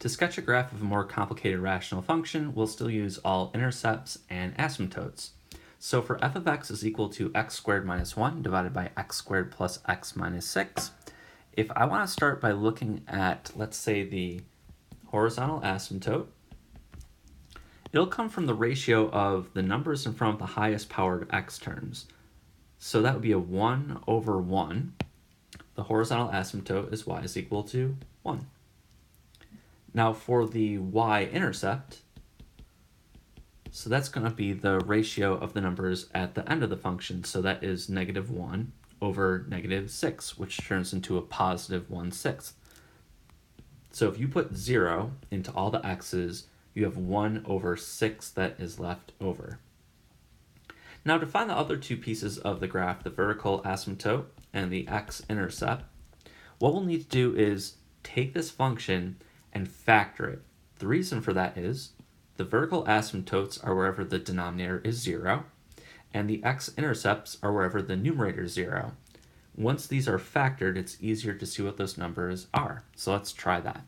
To sketch a graph of a more complicated rational function, we'll still use all intercepts and asymptotes. So for f of x is equal to x squared minus 1 divided by x squared plus x minus 6, if I want to start by looking at, let's say, the horizontal asymptote, it'll come from the ratio of the numbers in front of the highest power of x terms. So that would be a 1 over 1. The horizontal asymptote is y is equal to 1. Now for the y-intercept, so that's going to be the ratio of the numbers at the end of the function. So that is negative 1 over negative 6, which turns into a positive 1/6. So if you put 0 into all the x's, you have 1 over 6 that is left over. Now to find the other two pieces of the graph, the vertical asymptote and the x-intercept, what we'll need to do is take this function and factor it. The reason for that is the vertical asymptotes are wherever the denominator is 0, and the x-intercepts are wherever the numerator is 0. Once these are factored, it's easier to see what those numbers are. So let's try that.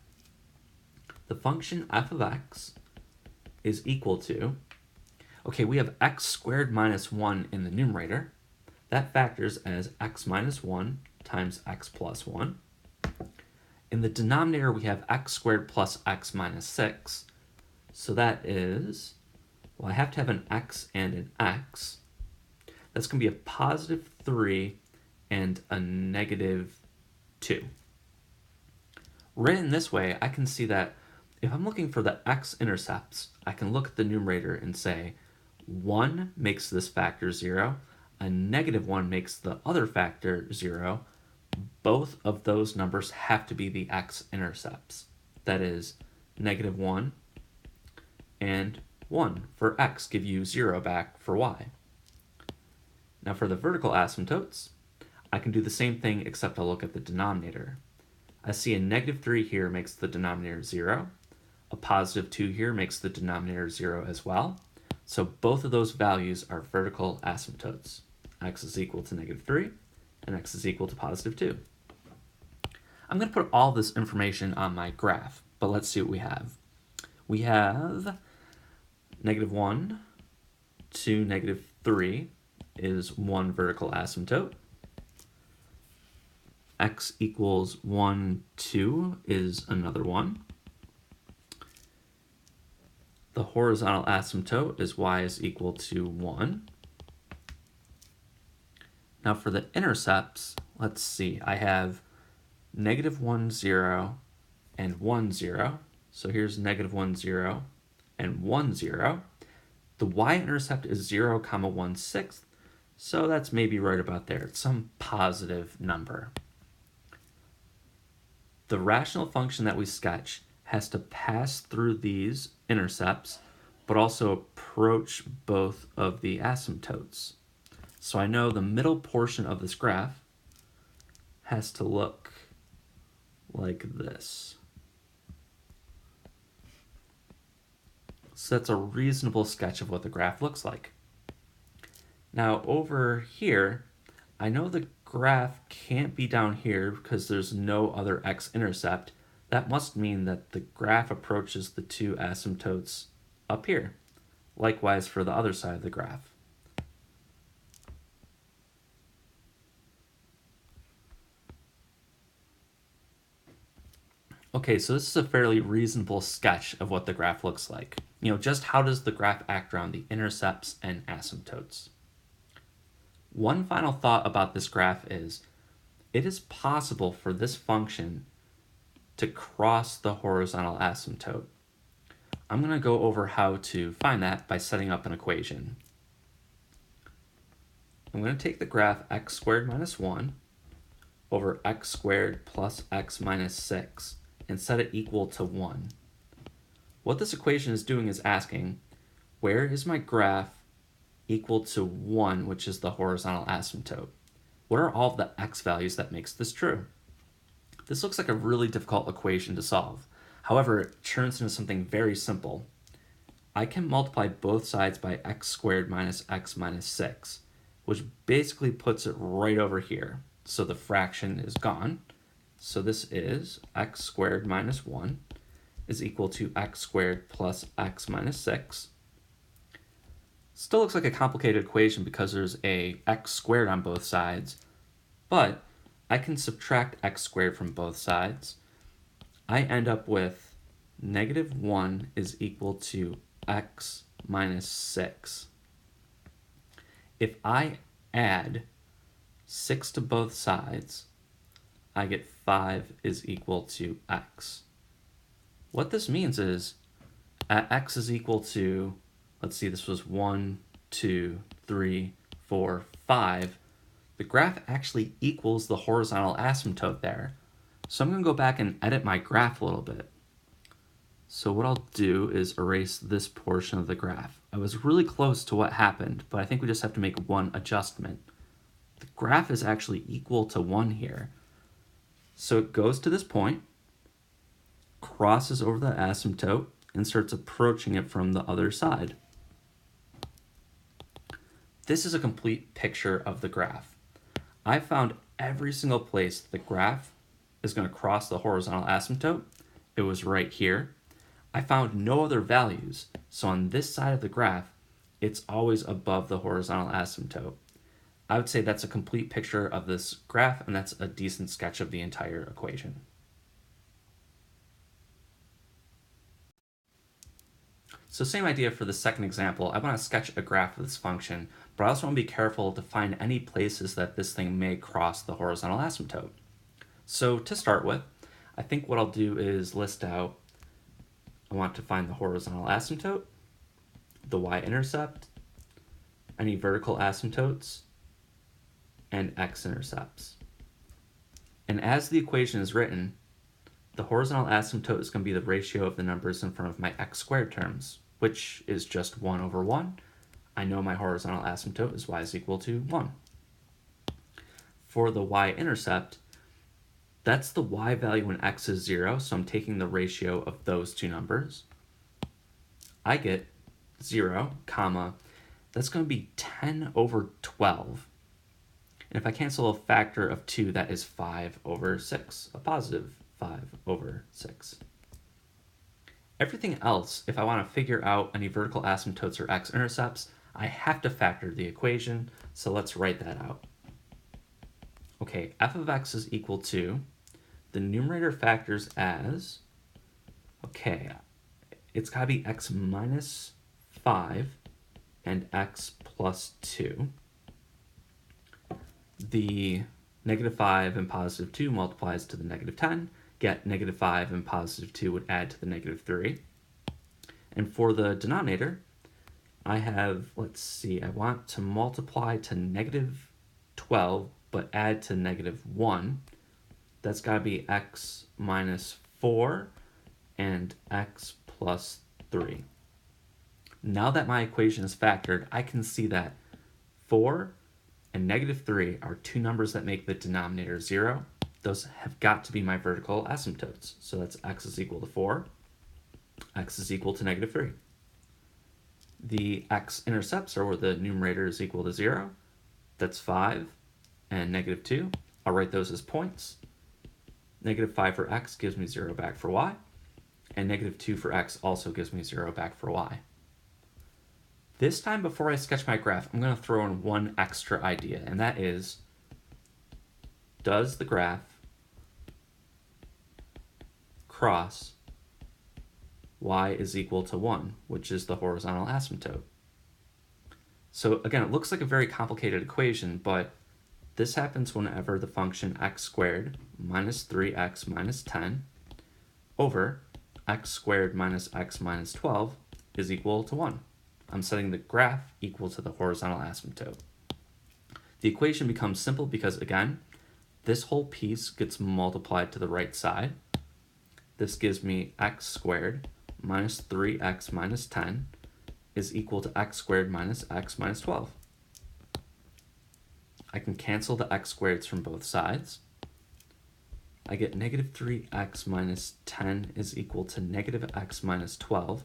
The function f of x is equal to, okay, we have x squared minus 1 in the numerator. That factors as x minus 1 times x plus 1. In the denominator, we have x squared plus x minus 6. So that is, well, I have to have an x and an x. That's going to be a positive 3 and a negative 2. Written this way, I can see that if I'm looking for the x-intercepts, I can look at the numerator and say 1 makes this factor 0, a negative 1 makes the other factor 0. Both of those numbers have to be the x-intercepts. That is, negative 1 and 1 for x give you 0 back for y. Now for the vertical asymptotes, I can do the same thing except I'll look at the denominator. I see a negative 3 here makes the denominator 0. A positive 2 here makes the denominator 0 as well. So both of those values are vertical asymptotes. X is equal to negative 3 and x is equal to positive 2. I'm going to put all this information on my graph, but let's see what we have. We have negative 1 to negative 3 is one vertical asymptote. X equals 1, 2 is another one. The horizontal asymptote is y is equal to 1. Now for the intercepts, let's see, I have negative 1, 0, and 1, 0. So here's negative 1, 0, and 1, 0. The y-intercept is 0, 1/6, so that's maybe right about there. It's some positive number. The rational function that we sketch has to pass through these intercepts, but also approach both of the asymptotes. So I know the middle portion of this graph has to look like this. So that's a reasonable sketch of what the graph looks like. Now over here, I know the graph can't be down here because there's no other x-intercept. That must mean that the graph approaches the two asymptotes up here. Likewise for the other side of the graph. Okay, so this is a fairly reasonable sketch of what the graph looks like. Just how does the graph act around the intercepts and asymptotes? One final thought about this graph is, it is possible for this function to cross the horizontal asymptote. I'm going to go over how to find that by setting up an equation. I'm going to take the graph x squared minus 1 over x squared plus x minus 6 and set it equal to 1. What this equation is doing is asking, where is my graph equal to 1, which is the horizontal asymptote? What are all of the x values that makes this true? This looks like a really difficult equation to solve. However, it turns into something very simple. I can multiply both sides by x squared minus x minus 6, which basically puts it right over here. So the fraction is gone. So this is x squared minus 1, is equal to x squared plus x minus 6. Still looks like a complicated equation because there's a x squared on both sides, but I can subtract x squared from both sides. I end up with -1 is equal to x minus 6. If I add 6 to both sides, I get 5 is equal to x. What this means is at x is equal to, let's see, this was 1, 2, 3, 4, 5, the graph actually equals the horizontal asymptote there. So I'm going to go back and edit my graph a little bit. So what I'll do is erase this portion of the graph. I was really close to what happened, but I think we just have to make one adjustment. The graph is actually equal to 1 here. So it goes to this point, crosses over the asymptote, and starts approaching it from the other side. This is a complete picture of the graph. I found every single place the graph is going to cross the horizontal asymptote. It was right here. I found no other values, so on this side of the graph, it's always above the horizontal asymptote. I would say that's a complete picture of this graph, and that's a decent sketch of the entire equation. So same idea for the second example. I want to sketch a graph of this function, but I also want to be careful to find any places that this thing may cross the horizontal asymptote. So to start with, I think what I'll do is list out, I want to find the horizontal asymptote, the y-intercept, any vertical asymptotes, and x-intercepts. And as the equation is written, the horizontal asymptote is going to be the ratio of the numbers in front of my x squared terms, which is just 1 over 1. I know my horizontal asymptote is y is equal to 1. For the y-intercept, that's the y value when x is 0, so I'm taking the ratio of those two numbers. I get 0, comma, that's going to be 10 over 12. And if I cancel a factor of 2, that is 5 over 6, a positive 5 over 6. Everything else, if I want to figure out any vertical asymptotes or x-intercepts, I have to factor the equation, so let's write that out. Okay, f of x is equal to, the numerator factors as, okay, it's got to be x minus 5 and x plus 2. The -5 and positive 2 multiplies to the -10, get -5 and positive 2 would add to the -3. And for the denominator, I have, let's see, I want to multiply to -12, but add to -1. That's got to be x minus 4 and x plus 3. Now that my equation is factored, I can see that 4 and -3 are two numbers that make the denominator 0. Those have got to be my vertical asymptotes. So that's x is equal to 4, x is equal to -3. The x-intercepts are where the numerator is equal to 0. That's 5 and -2. I'll write those as points. -5 for x gives me 0 back for y, and -2 for x also gives me 0 back for y. This time, before I sketch my graph, I'm going to throw in one extra idea, and that is, does the graph cross y is equal to 1, which is the horizontal asymptote? So again, it looks like a very complicated equation, but this happens whenever the function x squared minus 3x minus 10 over x squared minus x minus 12 is equal to 1. I'm setting the graph equal to the horizontal asymptote. The equation becomes simple because, again, this whole piece gets multiplied to the right side. This gives me x squared minus 3x minus 10 is equal to x squared minus x minus 12. I can cancel the x squareds from both sides. I get -3x minus 10 is equal to -x minus 12.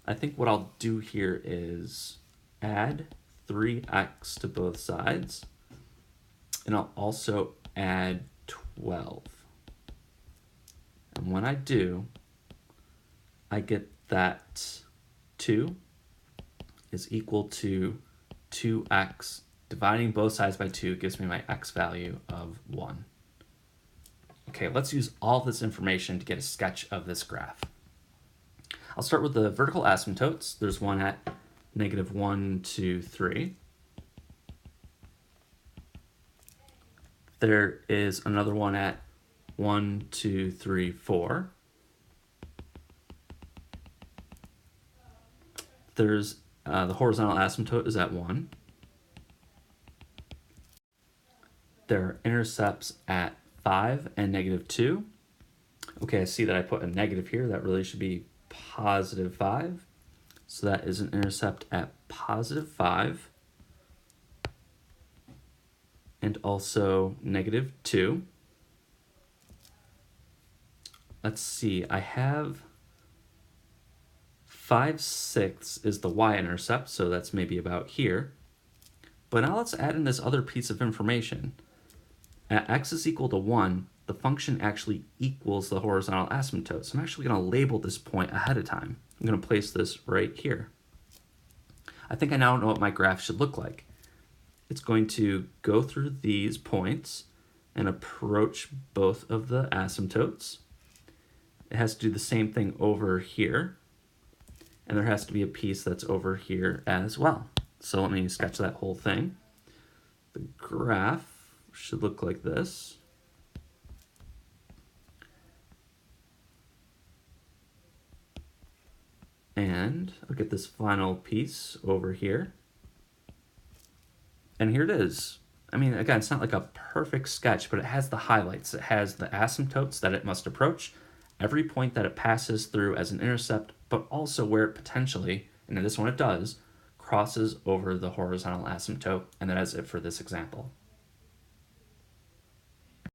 I think what I'll do here is add 3x to both sides, and I'll also add 12. And when I do, I get that 2 is equal to 2x. Dividing both sides by 2 gives me my x value of 1. Okay, let's use all this information to get a sketch of this graph. I'll start with the vertical asymptotes. There's one at -1, 2, 3. There is another one at 1, 2, 3, 4. There's the horizontal asymptote is at 1. There are intercepts at 5 and -2. Okay, I see that I put a negative here. That really should be +5. So that is an intercept at +5. And also -2. Let's see, I have 5/6 is the y-intercept, so that's maybe about here. But now let's add in this other piece of information. At x is equal to 1, the function actually equals the horizontal asymptote. So I'm actually going to label this point ahead of time. I'm going to place this right here. I think I now know what my graph should look like. It's going to go through these points and approach both of the asymptotes. It has to do the same thing over here. And there has to be a piece that's over here as well. So let me sketch that whole thing. The graph should look like this. And I'll get this final piece over here. And here it is. I mean, again, it's not like a perfect sketch, but it has the highlights. It has the asymptotes that it must approach, every point that it passes through as an intercept, but also where it potentially, and in this one it does, crosses over the horizontal asymptote, and that is it for this example.